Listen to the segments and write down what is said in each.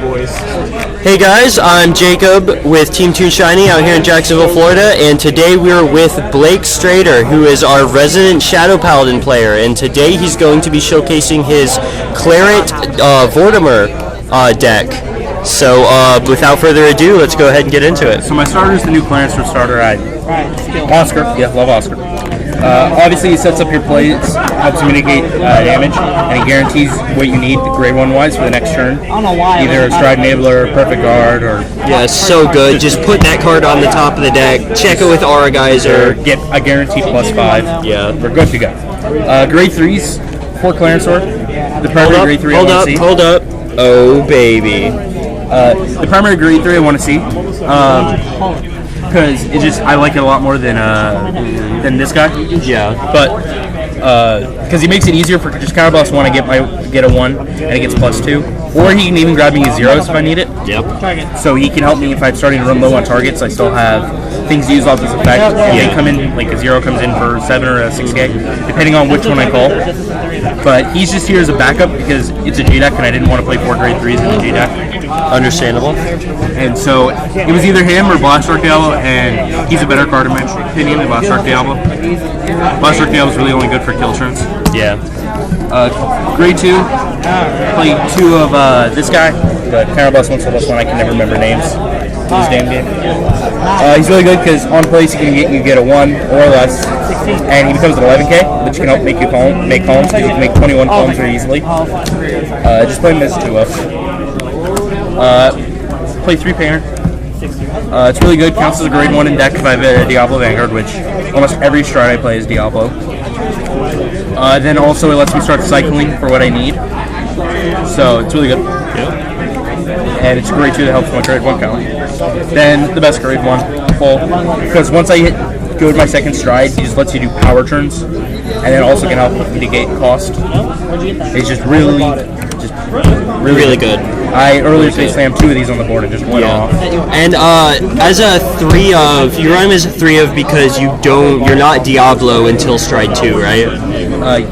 boys. Hey guys, I'm Jacob with Team Toon Shiny out here in Jacksonville, Florida, and today we're with Blake Strader, who is our resident Shadow Paladin player, and today he's going to be showcasing his Claret Vortimer deck. So without further ado, let's go ahead and get into it. So my starter is the new Clarence starter. Oscar. Yeah, love Oscar. Obviously, he sets up your plays, helps you mitigate damage, and he guarantees what you need grade 1-wise for the next turn. Either Stride Enabler, Perfect Guard, or... Yeah, it's so good. Just put that card on the top of the deck, check it with Aura Geyser. Get a guaranteed +5. Yeah. We're good to go. Grade 3s for Clarence Sword. The primary grade 3 Hold up. Oh, baby. The primary grade 3 I want to see. Because I like it a lot more than this guy. Yeah. But because he makes it easier for just counterblast 1, I get a 1 and it gets +2, or he can even grab me a 0s if I need it. Yep. So he can help me if I'm starting to run low on targets. I still have things to use off this effect. And they come in, like a 0 comes in for 7 or a 6k, depending on which one I call. But he's just here as a backup because it's a J deck and I didn't want to play 4 grade 3s in a J deck. Understandable. And so it was either him or Blastoise Diablo, and he's a better card in my opinion than Blastoise Diablo. Blastoise Diablo is really only good for kill turns. Yeah. Grade 2, play 2 of this guy, the counterblast 1/1. I can never remember names in this damn game. He's really good because on place you get a 1 or less, and he becomes an 11k, which can help make you make columns. You can make 21 columns very easily. Just play him as 2 of. Play 3 painter. It's really good. Counts as a grade 1 in deck if I have a Diablo Vanguard, which almost every stride I play is Diablo. Then also it lets me start cycling for what I need. So it's really good. And it's grade 2 that helps my grade 1 count. Then the best grade 1, full. Because once I go to my second stride, he just lets you do power turns. And then also can help mitigate cost. It's just really good. I earlier today slammed 2 of these on the board and just went off. And as a 3 of, you run him as a 3 of because you're not Diablo until stride 2, right?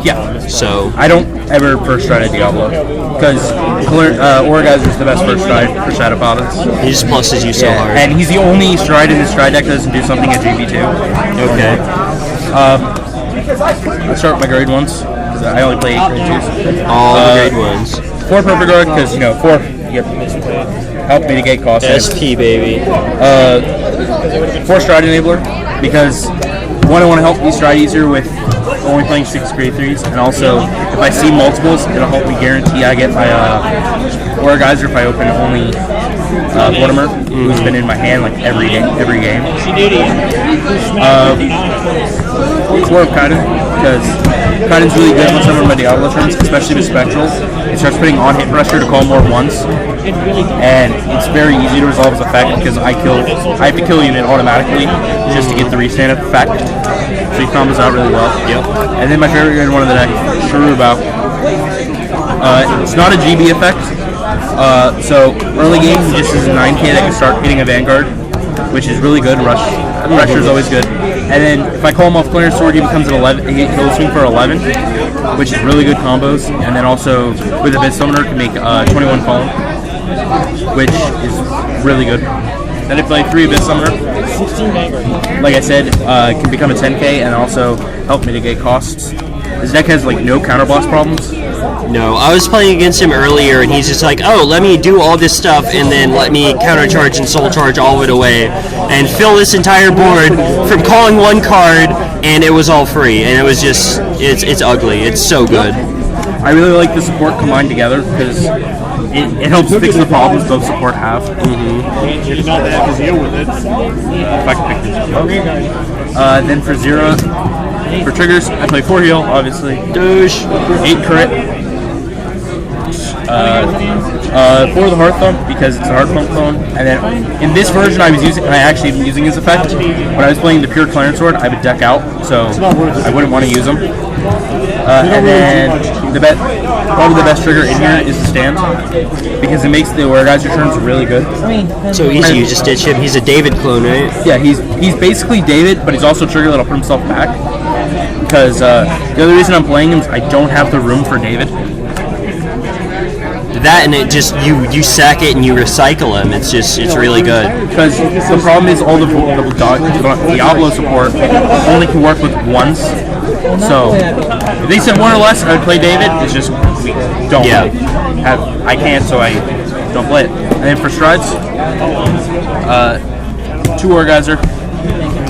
Yeah. So I don't ever first stride a Diablo because Aura Geyser is the best first stride for Shadow Paladins. He just pluses you so hard. And he's the only stride in the stride deck that doesn't do something at GB2. Okay. Let's start with my grade 1s. I only play 8 grade 2s. All the grade 1s. 4 Perfect Guard because 4 help mitigate costs. SP baby. 4 Stride Enabler because 1, I want to help me stride easier with only playing 6 grade 3s, and also if I see multiples, it'll help me guarantee I get my Aura Geyser if I open only Vortimer, who's been in my hand like every game. 4 of Kaiden because Kaiden's really good once I'm on my Diablo turns, especially with Spectral. It starts putting on hit pressure to call more 1s, and it's very easy to resolve his effect because I have to kill a unit automatically just to get the restand effect. So he combos out really well. Yep. And then my favorite grade 1 of the deck, Sharubao. It's not a GB effect, so early game he just is a 9k that can start hitting a Vanguard, which is really good. Pressure is always good. And then if I call him off Clarence Sword, he becomes an 11. He kills me for 11, which is really good combos. And then also with Abyss Summoner can make 21 column, which is really good. Then if I play 3 Abyss Summoner, like I said, can become a 10k and also help mitigate costs. This deck has like no counterblast problems. No, I was playing against him earlier, and he's just like, oh, let me do all this stuff, and then let me countercharge and soul charge all of it away, and fill this entire board from calling 1 card, and it was all free, and it was just, it's ugly. It's so good. I really like the support combined together, because it helps fix the problems both support have. You did not have to deal with it. If I can pick this up. Then for 0, for triggers, I play 4 heal, obviously. Douche. 8 crit. 4 the Heart Thump because it's a Heart Thump clone. And then in this version, I actually am using his effect. When I was playing the pure Clarence Sword, I would deck out, so I wouldn't want to use him. And then probably the best trigger in here is the stand because it makes the Aura Geyser turns really good. So easy, you just ditch him. He's a David clone, right? Yeah, he's basically David, but he's also a trigger that'll put himself back. Because the other reason I'm playing him is I don't have the room for David. that, and it just you sack it and you recycle them. It's really good. Because the problem is all the Diablo support only can work with ones. So if they said one or less, I would play David. It's just we don't I can't, so I don't play it. And then for strides, 2 Orgeyser,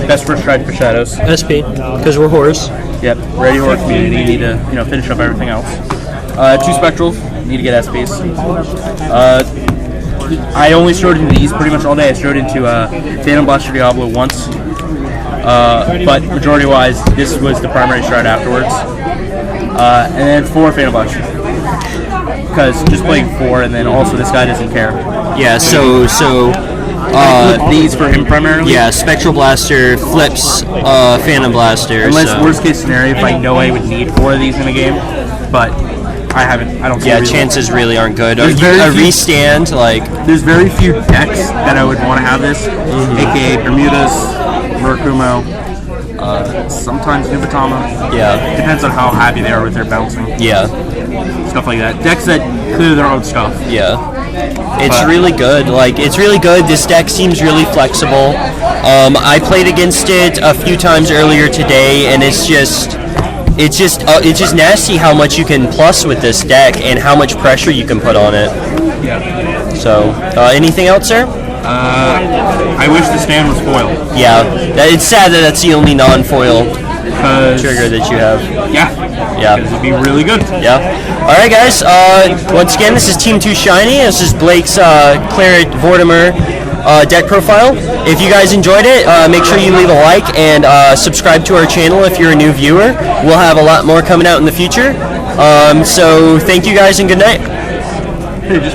best first stride for Shadows. SP, because we're horse. Yep, ready horror community. You need to finish up everything else. 2 Spectrals, need to get SPs. I only strode into these pretty much all day. I strode into Phantom Blaster Diablo once, but majority-wise, this was the primary stride afterwards. And then 4 Phantom Blaster, because just playing 4, and then also this guy doesn't care. Yeah, so these for him primarily. Yeah, Spectral Blaster flips Phantom Blaster. Unless worst case scenario, if I know I would need 4 of these in a game, but I haven't. I don't. Yeah, chances really aren't good. A few, restand, like there's very few decks that I would want to have this, aka Bermudas, Murakumo, sometimes Nubatama. Yeah, depends on how happy they are with their bouncing. Yeah, stuff like that. Decks that clear their own stuff. Yeah. It's really good. Like, it's really good. This deck seems really flexible. I played against it a few times earlier today, and it's just nasty how much you can plus with this deck and how much pressure you can put on it. Yeah. So, anything else, sir? I wish the stand was foil. Yeah, it's sad that that's the only non-foil trigger that you have. Yeah, because it'd be really good. Yeah. All right, guys. Once again, this is Team 2 Shiny. This is Blake's Claret Vortimer deck profile. If you guys enjoyed it, make sure you leave a like and subscribe to our channel if you're a new viewer. We'll have a lot more coming out in the future. So thank you guys and good night.